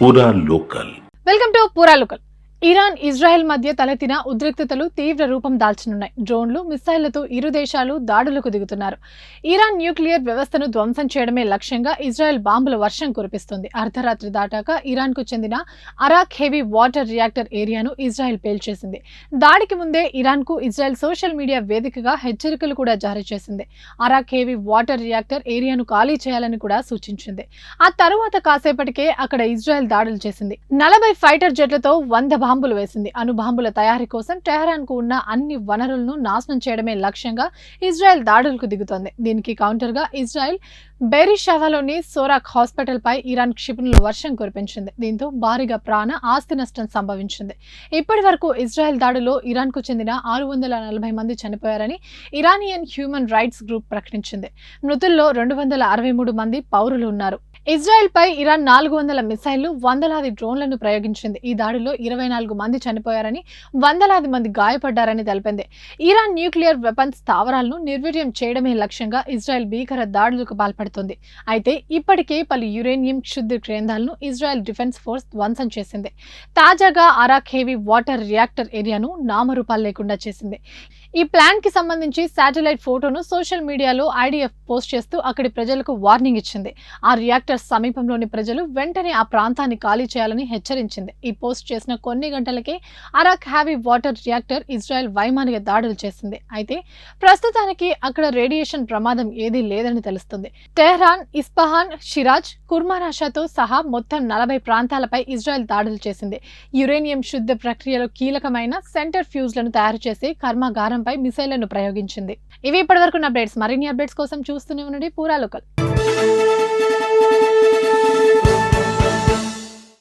పూరా local. Welcome to పూరా local. Iran Israel మధ్య తలెత్తిన ఉద్రిక్తతలు తీవ్ర రూపం దాల్చనున్నాయి. డ్రోన్లు మిసైళ్లతో ఇరు దేశాలు దాడులకు దిగుతున్నారు. ఇరాన్ న్యూక్లియర్ వ్యవస్థను ధ్వంసం చేయడమే లక్ష్యంగా ఇజ్రాయెల్ బాంబుల వర్షం కురిపిస్తుంది. అర్ధరాత్రి దాటాక ఇరాన్కు చెందిన అరాక్ హెవీ వాటర్ రియాక్టర్ ఏరియాను ఇజ్రాయెల్ పేల్చేసింది. దాడికి ముందే ఇరాన్కు ఇజ్రాయెల్ సోషల్ మీడియా వేదికగా హెచ్చరికలు కూడా జారీ చేసింది. అరాక్ హెవీ వాటర్ రియాక్టర్ ఏరియాను ఖాళీ చేయాలని కూడా సూచించింది. ఆ తరువాత కాసేపటికే అక్కడ ఇజ్రాయెల్ దాడులు చేసింది. 40 ఫైటర్ జెట్లతో 100 బాంబులు వేసింది. అణుబాంబుల తయారీ కోసం టెహరాన్ కు ఉన్న అన్ని వనరులను నాశనం చేయడమే లక్ష్యంగా ఇజ్రాయెల్ దాడులకు దిగుతోంది. దీనికి కౌంటర్ గా ఇజ్రాయెల్ బెరిషావాలోని సోరాక్ హాస్పిటల్ పై ఇరాన్ క్షిపణుల వర్షం కురిపించింది. దీంతో భారీగా ప్రాణ ఆస్తి నష్టం సంభవించింది. ఇప్పటి వరకు ఇజ్రాయెల్ దాడిలో ఇరాన్ కు చెందిన 640 మంది చనిపోయారని ఇరానియన్ హ్యూమన్ రైట్స్ గ్రూప్ ప్రకటించింది. మృతుల్లో 263 మంది పౌరులు ఉన్నారు. ఇజ్రాయెల్ పై ఇరాన్ 400 మిసైళ్లు, వందలాది డ్రోన్లను ప్రయోగించింది. ఈ దాడిలో 24 మంది చనిపోయారని, వందలాది మంది గాయపడ్డారని తెలిపింది. ఇరాన్ న్యూక్లియర్ వెపన్స్ స్థావరాలను నిర్వీర్యం చేయడమే లక్ష్యంగా ఇజ్రాయెల్ భీకర దాడులకు పాల్పడుతుంది. అయితే ఇప్పటికే పలు యురేనియం క్షుద్ర కేంద్రాలను ఇజ్రాయెల్ డిఫెన్స్ ఫోర్స్ ధ్వంసం చేసింది. తాజాగా అరాక్ హెవీ వాటర్ రియాక్టర్ ఏరియాను నామరూపాలు లేకుండా చేసింది. ఈ ప్లాన్ కి సంబంధించి శాటిలైట్ ఫోటోను సోషల్ మీడియాలో ఐడిఎఫ్ పోస్ట్ చేస్తూ అక్కడి ప్రజలకు వార్నింగ్ ఇచ్చింది. ఆ రియాక్టర్ సమీపంలోని ప్రజలు వెంటనే ఆ ప్రాంతాన్ని ఖాళీ చేయాలని హెచ్చరించింది. ఈ పోస్ట్ చేసిన కొన్ని గంటలకే అరాక్ హెవీ వాటర్ రియాక్టర్ ఇజ్రాయెల్ వైమానిక దాడులు చేసింది. అయితే ప్రస్తుతానికి అక్కడ రేడియేషన్ ప్రమాదం ఏదీ లేదని తెలుస్తుంది. టెహ్రాన్, ఇస్ఫహాన్, షిరాజ్, కుర్మానాషాతో సహా మొత్తం 40 ప్రాంతాలపై ఇజ్రాయెల్ దాడులు చేసింది. యురేనియం శుద్ధ ప్రక్రియలో కీలకమైన సెంటర్ ఫ్యూజ్లను తయారు చేసే కర్మాగారంపై మిసైళ్లను ప్రయోగించింది. ఇవి ఇప్పటివరకు అప్డేట్స్. మరిన్ని అప్డేట్స్ కోసం చూస్తూనే ఉండండి పూరా లోకల్.